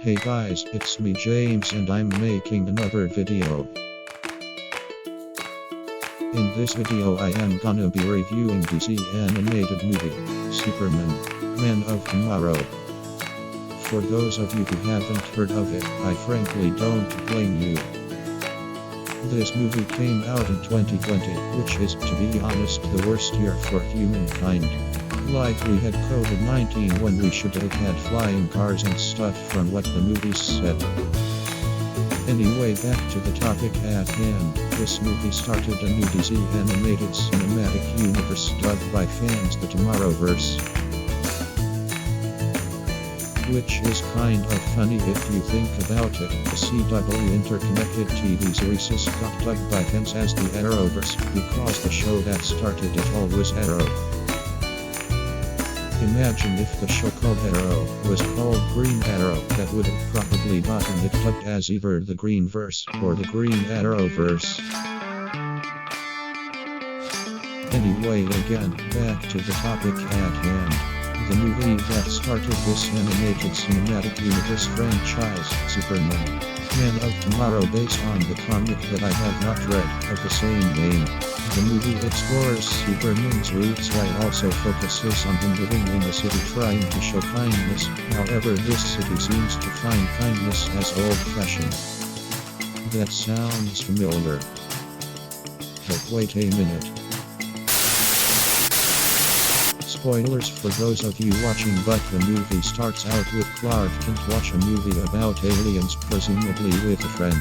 Hey guys, it's me James and I'm making another video. In this video I am gonna be reviewing DC animated movie, Superman, Man of Tomorrow. For those of you who haven't heard of it, I frankly don't blame you. This movie came out in 2020, which is, to be honest, the worst year for humankind. Like we had COVID-19 when we should have had flying cars and stuff from what the movies said. Anyway, back to the topic at hand. This movie started a new DC animated cinematic universe dubbed by fans the Tomorrowverse. Which is kind of funny if you think about it. The CW interconnected TV series got dubbed by fans as the Arrowverse because the show that started it all was Arrow. Imagine if the show called Arrow was called Green Arrow, that would have probably gotten it dubbed as either the Greenverse or the Green Arrowverse. Anyway, again, back to the topic at hand. The movie that started this animated cinematic universe franchise, Superman, Man of Tomorrow, based on the comic that I have not read, of the same name. The movie explores Superman's roots while also focuses on him living in a city trying to show kindness. However, this city seems to find kindness as old-fashioned. That sounds familiar. But wait a minute. Spoilers for those of you watching, but the movie starts out with Clark Kent watch a movie about aliens, presumably with a friend.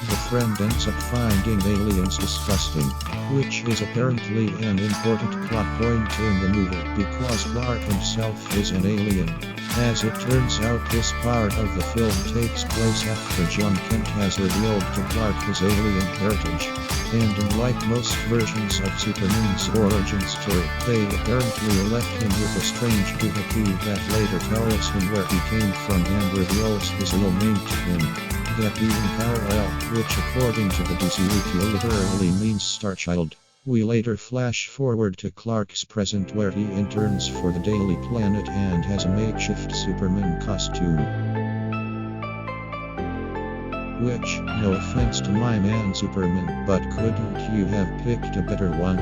The friend ends up finding aliens disgusting, which is apparently an important plot point in the movie because Clark himself is an alien. As it turns out, this part of the film takes place after John Kent has revealed to Clark his alien heritage. And unlike most versions of Superman's origin story, they apparently left him with a strange entity that later tells him where he came from and reveals his real name to him. That being Kal-El, which according to the DCEU literally means Star Child. We later flash forward to Clark's present where he interns for the Daily Planet and has a makeshift Superman costume. Which, no offense to my man Superman, but couldn't you have picked a better one?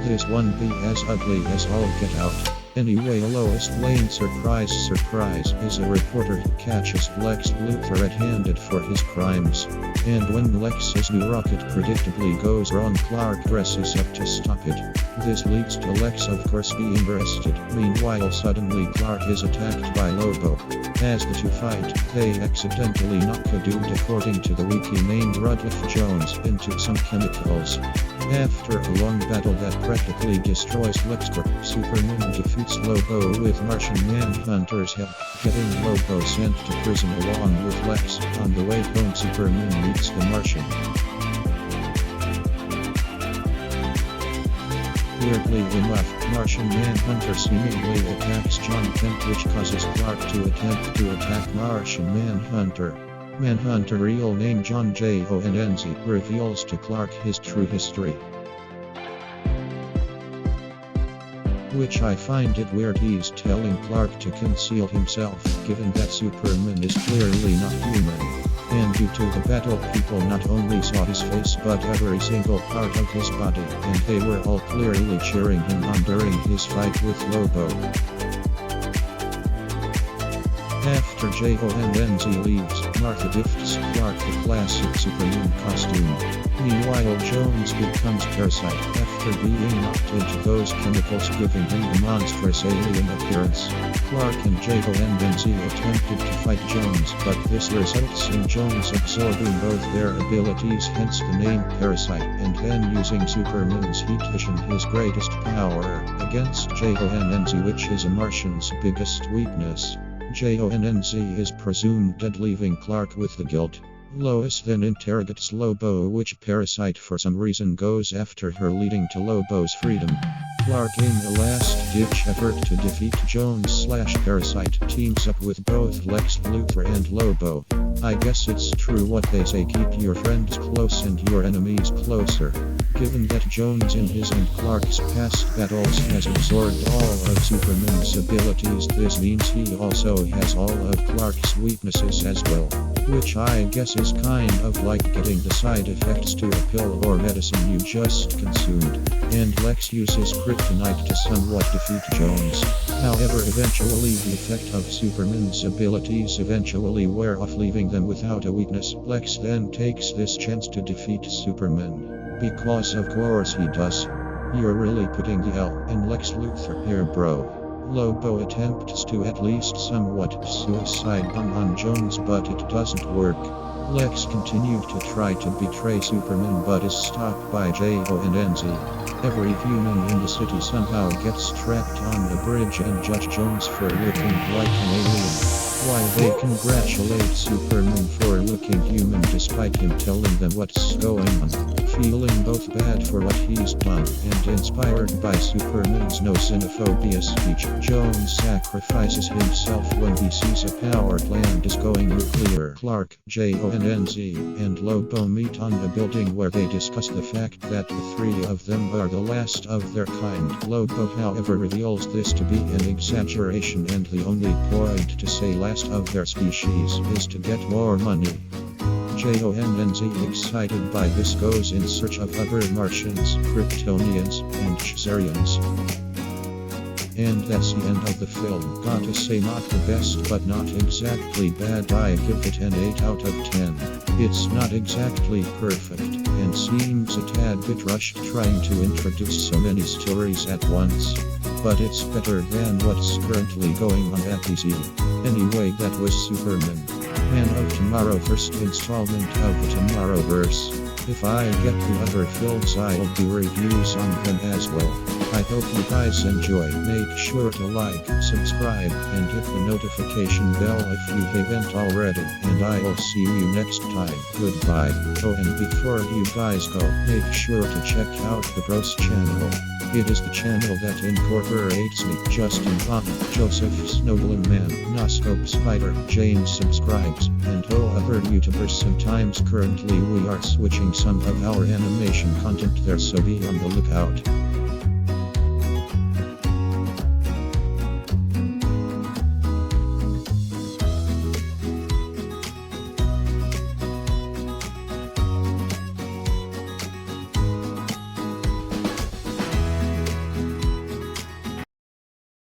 This one be as ugly as all get out. Anyway, Lois Lane, surprise surprise, is a reporter who catches Lex Luthor red-handed for his crimes. And when Lex's new rocket predictably goes wrong, Clark dresses up to stop it. This leads to Lex of course being arrested. Meanwhile, suddenly Clark is attacked by Lobo. As the two fight, they accidentally knock a dude, according to the wiki, named Rudolph Jones, into some chemicals. After a long battle that practically destroys LexCorp, Superman defeats Lobo with Martian Manhunter's help, getting Lobo sent to prison along with Lex. On the way home, Superman meets the Martian. Weirdly enough, Martian Manhunter seemingly attacks John Kent, which causes Clark to attempt to attack Martian Manhunter. Manhunter, real name John Jonz, reveals to Clark his true history. Which I find it weird he's telling Clark to conceal himself, given that Superman is clearly not human. And due to the battle, people not only saw his face but every single part of his body, and they were all clearly cheering him on during his fight with Lobo. After Jonz leaves, Martha gifts Clark the classic Superman costume. Meanwhile, Jones becomes Parasite after being knocked into those chemicals, giving him a monstrous alien appearance. Clark and Jonz attempted to fight Jones, but this results in Jones absorbing both their abilities, hence the name Parasite, and then using Superman's heat vision, his greatest power, against Jonz, which is a Martian's biggest weakness. Jonz is presumed dead, leaving Clark with the guilt. Lois then interrogates Lobo, which Parasite for some reason goes after her, leading to Lobo's freedom. Clark, in a last-ditch effort to defeat Jones/Parasite, teams up with both Lex Luthor and Lobo. I guess it's true what they say, keep your friends close and your enemies closer. Given that Jones in his and Clark's past battles has absorbed all of Superman's abilities, this means he also has all of Clark's weaknesses as well. Which I guess is kind of like getting the side effects to a pill or medicine you just consumed. And Lex uses kryptonite to somewhat defeat Jones. However, eventually the effect of Superman's abilities eventually wear off, leaving them without a weakness. Lex then takes this chance to defeat Superman. Because of course he does. You're really putting the L in Lex Luthor here, bro. Lobo attempts to at least somewhat suicide bomb on Jones, but it doesn't work. Lex continued to try to betray Superman but is stopped by Jones. Every human in the city somehow gets trapped on the bridge and judge Jones for looking like an alien. While they congratulate Superman for looking human despite him telling them what's going on. Feeling both bad for what he's done and inspired by Superman's no xenophobia speech, Jones sacrifices himself when he sees a power plant is going nuclear. Clark, Jones, and Lobo meet on a building where they discuss the fact that the three of them are the last of their kind. Lobo, however, reveals this to be an exaggeration and the only point to say last of their species is to get more money. Jones, excited by this, goes in search of other Martians, Kryptonians, and Shazarians. And that's the end of the film. Gotta say, not the best but not exactly bad. I give it an 8 out of 10. It's not exactly perfect, and seems a tad bit rushed trying to introduce so many stories at once. But it's better than what's currently going on at DC. Anyway, that was Superman. Man of Tomorrow, first installment of the Tomorrowverse. If I get the other films, I'll do reviews on them as well. I hope you guys enjoy. Make sure to like, subscribe, and hit the notification bell if you haven't already. And I'll see you next time. Goodbye. Oh, and before you guys go, make sure to check out the Bros channel. It is the channel that incorporates me, Justin, Bobby, Joseph, Snowballoon Man, Noscope Spider, James subscribes, and other YouTubers sometimes. Currently we are switching some of our animation content there, so be on the lookout.